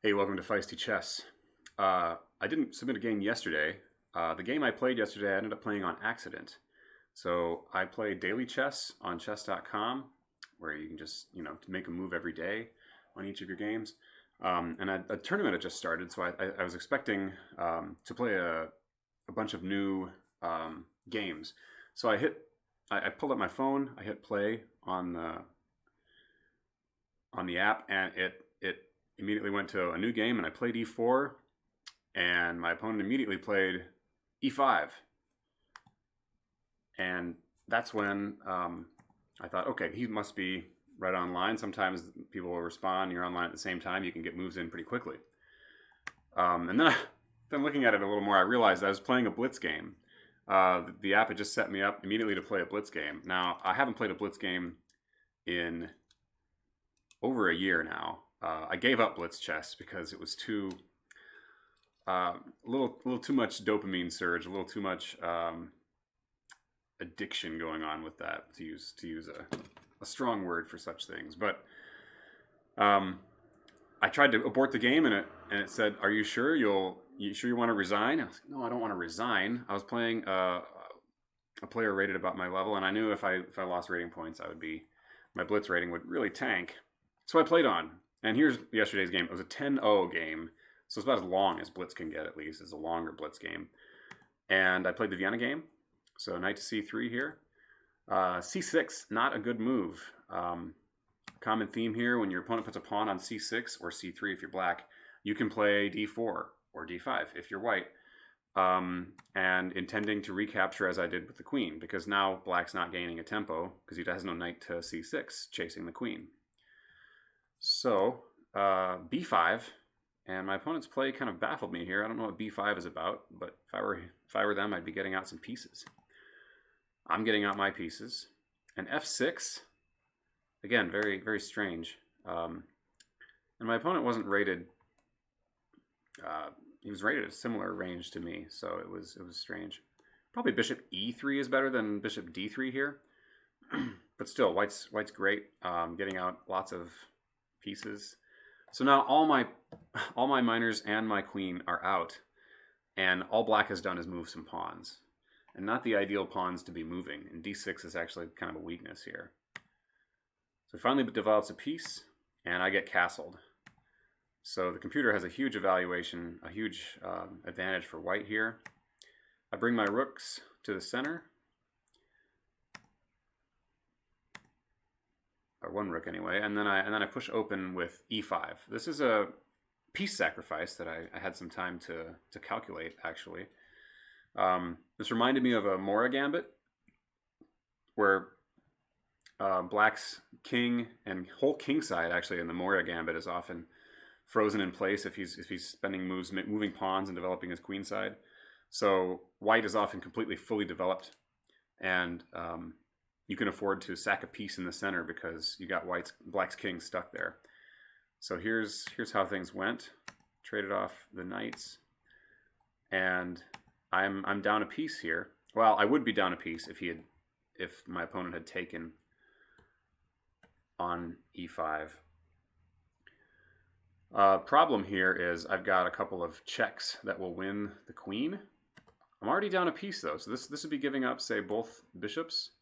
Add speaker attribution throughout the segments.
Speaker 1: Hey, welcome to Feisty Chess. I didn't submit a game yesterday. The game I played yesterday, I ended up playing on accident. So I play daily chess on chess.com, where you can just, make a move every day on each of your games. And a tournament had just started, so I was expecting to play a bunch of new games. So I pulled up my phone, I hit play on the app, and it immediately went to a new game, and I played e4, and my opponent immediately played e5, and that's when I thought, okay, he must be right online. Sometimes people will respond, you're online at the same time, you can get moves in pretty quickly. And then looking at it a little more, I realized I was playing a Blitz game. The app had just set me up immediately to play a Blitz game. Now, I haven't played a Blitz game in over a year now. I gave up Blitz chess because it was a little too much dopamine surge, a little too much addiction going on with that, to use a strong word for such things. But I tried to abort the game, and it said, "Are you sure you want to resign?" I was like, "No, I don't want to resign." I was playing a player rated about my level, and I knew if I lost rating points, my Blitz rating would really tank. So I played on. And here's yesterday's game. It was a 10-0 game, so it's about as long as Blitz can get, at least. It's a longer Blitz game. And I played the Vienna game, so knight to c3 here. c6, not a good move. Common theme here, when your opponent puts a pawn on c6 or c3 if you're black, you can play d4 or d5 if you're white, and intending to recapture as I did with the queen, because now black's not gaining a tempo because he has no knight to c6 chasing the queen. So, b5, and my opponent's play kind of baffled me here. I don't know what b5 is about, but if I were them, I'd be getting out some pieces. I'm getting out my pieces. And f6, again, very, very strange. And my opponent wasn't rated. He was rated at a similar range to me, so it was strange. Probably bishop e3 is better than bishop d3 here, but still, white's great. Getting out lots of pieces. So now all my minors and my queen are out, and all black has done is move some pawns, and not the ideal pawns to be moving, and d6 is actually kind of a weakness here. So finally develops a piece, and I get castled. So the computer has a huge evaluation, a huge advantage for white here. I bring my rooks to the center, or one rook anyway, and then I push open with e5. This is a piece sacrifice that I had some time to calculate, actually. This reminded me of a Mora gambit, where black's king and whole king side, actually, in the Mora gambit is often frozen in place if he's spending moves, moving pawns and developing his queen side. So white is often completely fully developed, and you can afford to sack a piece in the center because you got black's king stuck there. So here's how things went. Traded off the knights, and I'm down a piece here. Well, I would be down a piece if my opponent had taken on e5. Problem here is I've got a couple of checks that will win the queen. I'm already down a piece though, so this would be giving up, say, both bishops.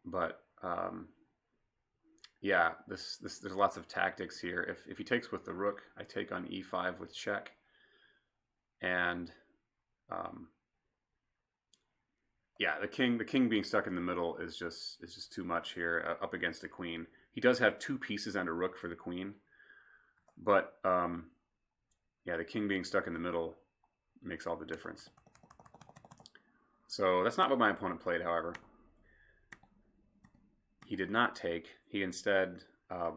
Speaker 1: But yeah, there's lots of tactics here. If he takes with the rook, I take on e5 with check, and yeah, the king being stuck in the middle is just too much here up against a queen. He does have two pieces and a rook for the queen, but yeah, the king being stuck in the middle makes all the difference. So that's not what my opponent played, however. He did not take. He instead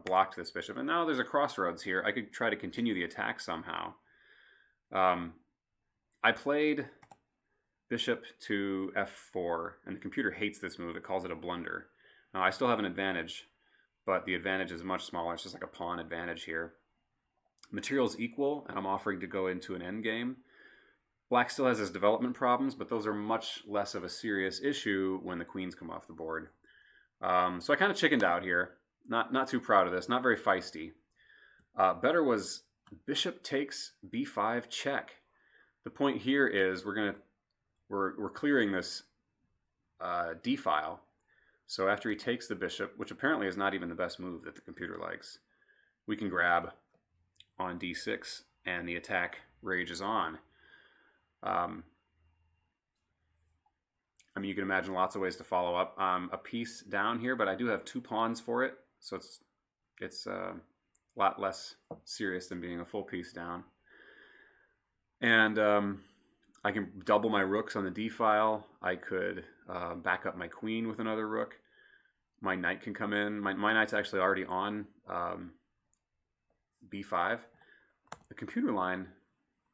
Speaker 1: blocked this bishop. And now there's a crossroads here. I could try to continue the attack somehow. I played bishop to f4, and the computer hates this move. It calls it a blunder. Now, I still have an advantage, but the advantage is much smaller. It's just like a pawn advantage here. Material's equal, and I'm offering to go into an endgame. Black still has his development problems, but those are much less of a serious issue when the queens come off the board. So I kind of chickened out here. not too proud of this. Not very feisty. Better was bishop takes b5 check. The point here is we're clearing this d file. So after he takes the bishop, which apparently is not even the best move that the computer likes, we can grab on d6 and the attack rages on. I mean, you can imagine lots of ways to follow up. A piece down here, but I do have 2 pawns for it, so it's a lot less serious than being a full piece down. And I can double my rooks on the d file. I could back up my queen with another rook. My knight can come in. My knight's actually already on b5. The computer line,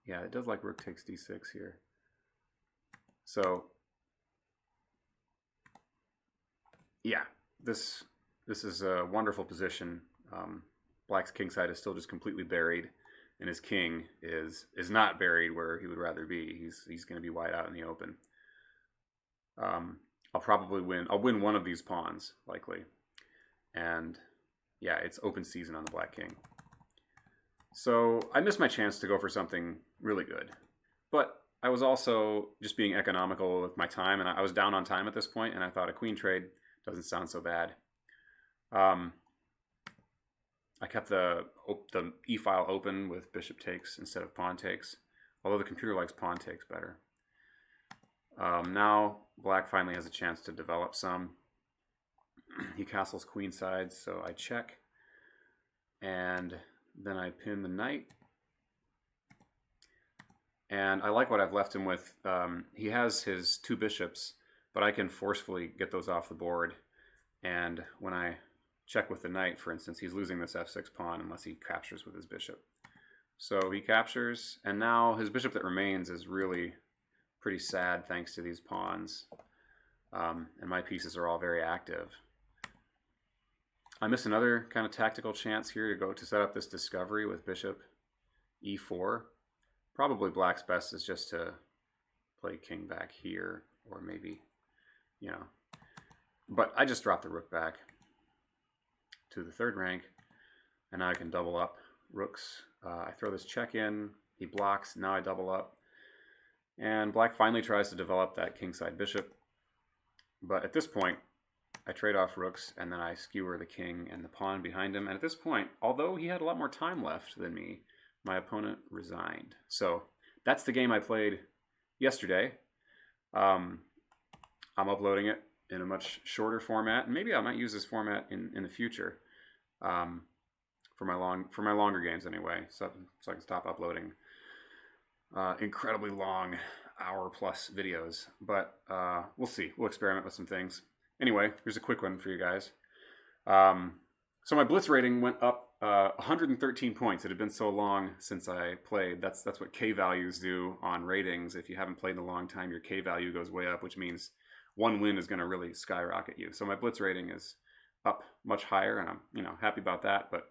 Speaker 1: yeah, it does like rook takes d6 here. So yeah, this is a wonderful position. Black's kingside is still just completely buried, and his king is not buried where he would rather be. He's going to be wide out in the open. I'll probably win. I'll win one of these pawns likely, and yeah, it's open season on the black king. So I missed my chance to go for something really good, but I was also just being economical with my time, and I was down on time at this point, and I thought a queen trade doesn't sound so bad. I kept the e file open with bishop takes instead of pawn takes, although the computer likes pawn takes better. Now black finally has a chance to develop some. He castles queenside, so I check, and then I pin the knight. And I like what I've left him with. He has his 2 bishops, but I can forcefully get those off the board. And when I check with the knight, for instance, he's losing this f6 pawn unless he captures with his bishop. So he captures, and now his bishop that remains is really pretty sad thanks to these pawns. And my pieces are all very active. I miss another kind of tactical chance here to set up this discovery with bishop e4. Probably black's best is just to play king back here, or maybe, you know. But I just dropped the rook back to the 3rd rank, and now I can double up rooks. I throw this check in, he blocks, now I double up. And black finally tries to develop that kingside bishop. But at this point, I trade off rooks, and then I skewer the king and the pawn behind him. And at this point, although he had a lot more time left than me, my opponent resigned. So that's the game I played yesterday. I'm uploading it in a much shorter format, and maybe I might use this format in the future for my longer games anyway, so I can stop uploading incredibly long hour-plus videos. But we'll see. We'll experiment with some things. Anyway, here's a quick one for you guys. So my Blitz rating went up 113 points. It had been so long since I played. That's what K values do on ratings. If you haven't played in a long time, your K value goes way up, which means one win is going to really skyrocket you. So my Blitz rating is up much higher, and I'm happy about that. But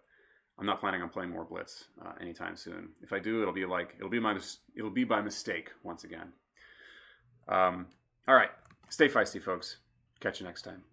Speaker 1: I'm not planning on playing more Blitz anytime soon. If I do, it'll be by mistake once again. All right, stay feisty, folks. Catch you next time.